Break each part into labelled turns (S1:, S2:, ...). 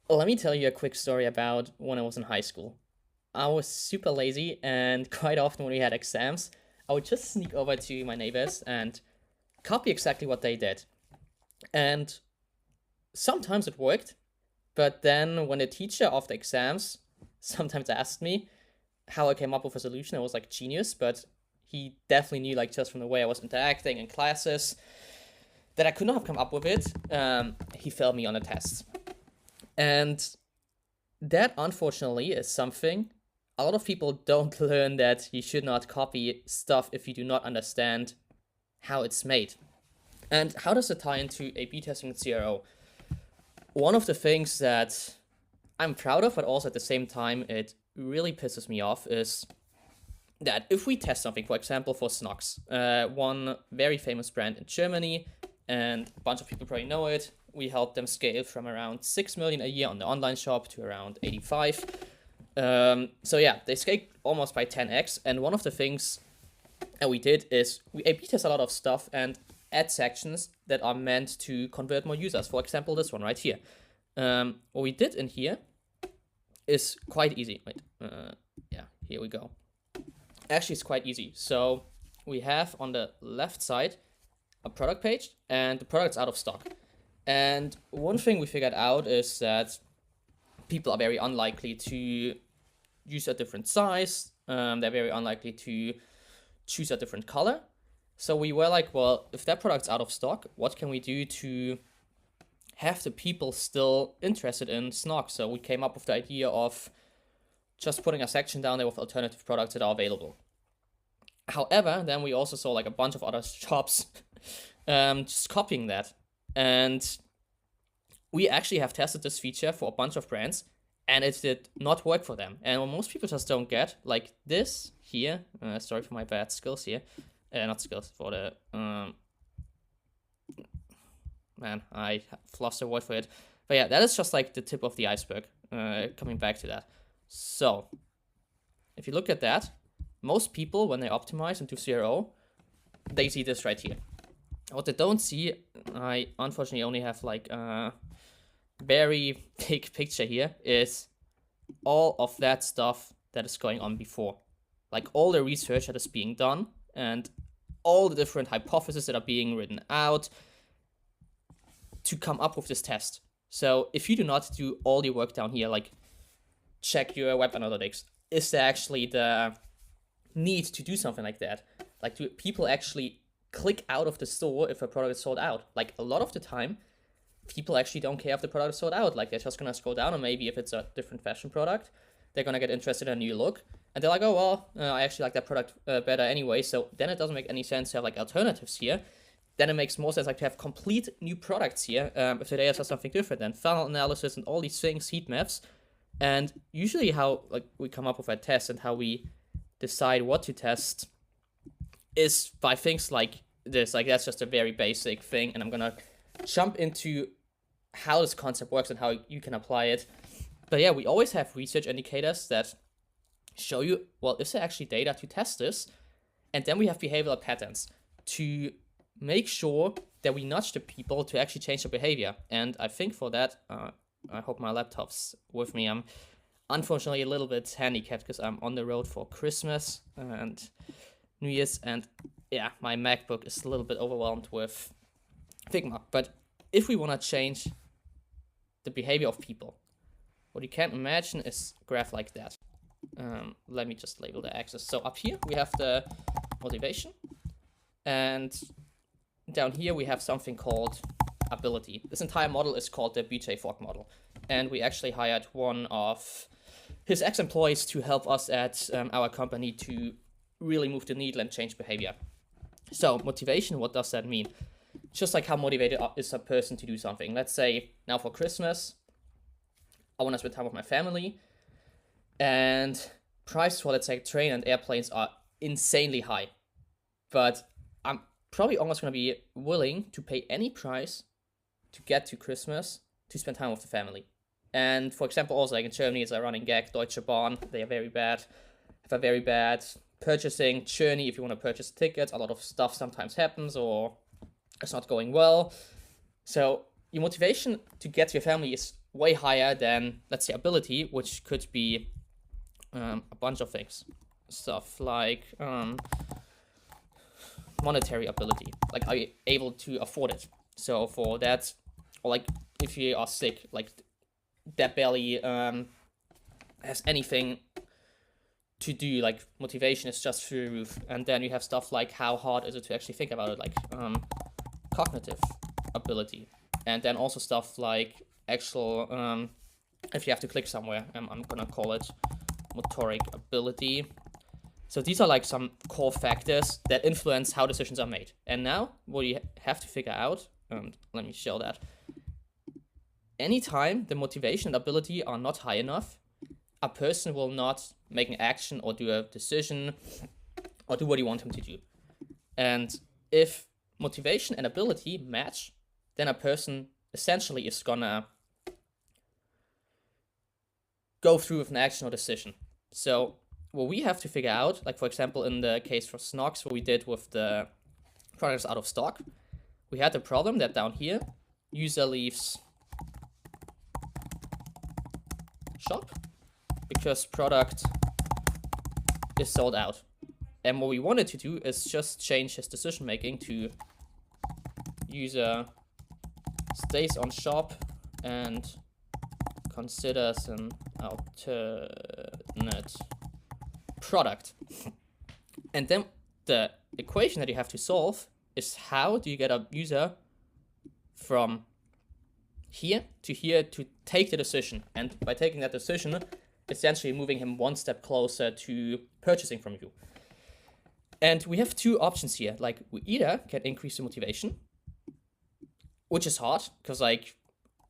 S1: Let me tell you a quick story about when I was in high school. I was super lazy, and quite often when we had exams, I would just sneak over to my neighbors and copy exactly what they did. And sometimes it worked, but then when the teacher of the exams sometimes asked me how I came up with a solution, I was like genius, but he definitely knew, like, just from the way I was interacting in classes, that I could not have come up with it. He failed me on a test. And that, unfortunately, is something a lot of people don't learn, that you should not copy stuff if you do not understand how it's made. And how does it tie into A/B testing with CRO? One of the things that I'm proud of, but also at the same time it really pisses me off, is that if we test something, for example, for Snocks, one very famous brand in Germany, and a bunch of people probably know it, we helped them scale from around 6 million a year on the online shop to around 85. So yeah, they scaled almost by 10x. And one of the things that we did is we A/B test a lot of stuff and add sections that are meant to convert more users. For example, this one right here. What we did in here is quite easy. Wait, yeah, here we go. Actually, it's quite easy. So we have on the left side a product page, and the product's out of stock. And one thing we figured out is that people are very unlikely to use a different size. They're very unlikely to choose a different color. So we were like, well, if that product's out of stock, what can we do to have the people still interested in Snocks? So we came up with the idea of just putting a section down there with alternative products that are available. However, then we also saw like a bunch of other shops just copying that. And we actually have tested this feature for a bunch of brands, and it did not work for them. And what most people just don't get, like this here, sorry for my bad skills here, not skills, for the, man, I lost a word for it. But yeah, that is just like the tip of the iceberg, coming back to that. So, if you look at that, most people, when they optimize into CRO, they see this right here. What they don't see, I unfortunately only have like a very big picture here, is all of that stuff that is going on before. Like all the research that is being done and all the different hypotheses that are being written out to come up with this test. So if you do not do all the work down here, like check your web analytics, is there actually the need to do something like that? Like, do people actually click out of the store if a product is sold out? Like, a lot of the time, people actually don't care if the product is sold out. Like, they're just gonna scroll down, or maybe if it's a different fashion product, they're gonna get interested in a new look, and they're like, oh well, I actually like that product better anyway. So then it doesn't make any sense to have like alternatives here. Then it makes more sense like to have complete new products here. If the data says something different, then funnel analysis and all these things, heat maps. And usually how like we come up with a test and how we decide what to test is by things like this. Like, that's just a very basic thing, and I'm gonna jump into how this concept works and how you can apply it. But yeah, we always have research indicators that show you, well, is there actually data to test this? And then we have behavioral patterns to make sure that we nudge the people to actually change their behavior. And I think for that, I hope my laptop's with me. I'm unfortunately a little bit handicapped because I'm on the road for Christmas and New Year's, and yeah, my MacBook is a little bit overwhelmed with Figma. But if we want to change the behavior of people, what you can imagine is a graph like that. Let me just label the axis. So up here we have the motivation, and down here we have something called ability. This entire model is called the BJ Fogg model, and we actually hired one of his ex-employees to help us at our company to really move the needle and change behavior. So motivation, what does that mean? Just like how motivated is a person to do something. Let's say now for Christmas, I want to spend time with my family, and prices for, let's say, train and airplanes are insanely high, but I'm probably almost going to be willing to pay any price to get to Christmas to spend time with the family. And for example, also like in Germany, it's a running gag, Deutsche Bahn, they are very bad, have a very bad purchasing journey. If you want to purchase tickets, a lot of stuff sometimes happens or it's not going well. So your motivation to get to your family is way higher than, let's say, ability, which could be a bunch of things. Stuff like monetary ability, like are you able to afford it? So for that, or like if you are sick, like that barely has anything to do, like motivation is just through the roof. And then you have stuff like how hard is it to actually think about it, like cognitive ability. And then also stuff like actual if you have to click somewhere, I'm gonna call it motoric ability. So these are like some core factors that influence how decisions are made. And now what you have to figure out, let me show that. Anytime the motivation and ability are not high enough, a person will not make an action or do a decision or do what you want him to do. And if motivation and ability match, then a person essentially is gonna go through with an action or decision. So what we have to figure out, like for example in the case for Snocks, what we did with the products out of stock, we had the problem that down here, user leaves shop because product is sold out. And what we wanted to do is just change his decision making to user stays on shop and considers an alternate product. And then the equation that you have to solve is how do you get a user from here to take the decision, and by taking that decision essentially moving him one step closer to purchasing from you. And we have two options here. Like we either can increase the motivation, which is hard because like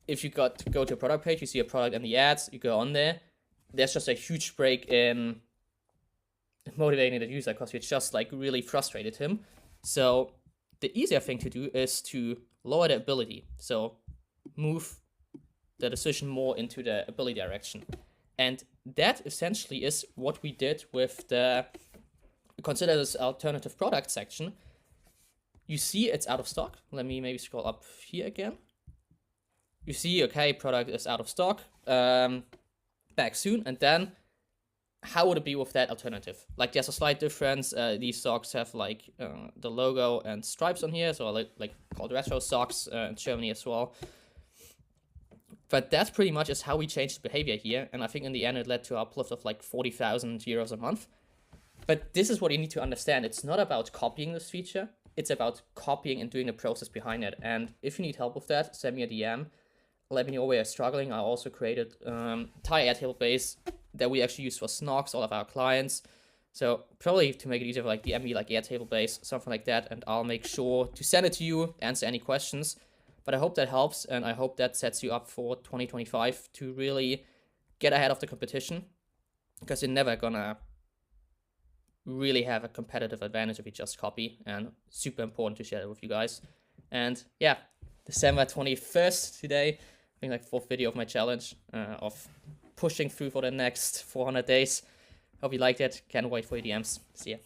S1: if you go to a product page, you see a product in the ads, you go on there, there's just a huge break in motivating the user because you just like really frustrated him. So the easier thing to do is to lower the ability. So move the decision more into the ability direction. And that essentially is what we did with the consider this alternative product section. You see it's out of stock. Let me maybe scroll up here again. You see, okay, product is out of stock, back soon. And then how would it be with that alternative? Like there's a slight difference. These socks have like the logo and stripes on here. So like called retro socks in Germany as well. But that pretty much is how we changed behavior here. And I think in the end, it led to an uplift of like 40,000 euros a month. But this is what you need to understand. It's not about copying this feature. It's about copying and doing the process behind it. And if you need help with that, send me a DM. Let me know where you're struggling. I also created entire Airtable base that we actually use for Snocks, all of our clients. So probably to make it easier, like DM me like Airtable base, something like that. And I'll make sure to send it to you, answer any questions. But I hope that helps, and I hope that sets you up for 2025 to really get ahead of the competition, because you're never gonna really have a competitive advantage if you just copy, and super important to share it with you guys. And yeah, December 21st today, I think like 4th video of my challenge of pushing through for the next 400 days. Hope you liked it. Can't wait for your DMs. See ya.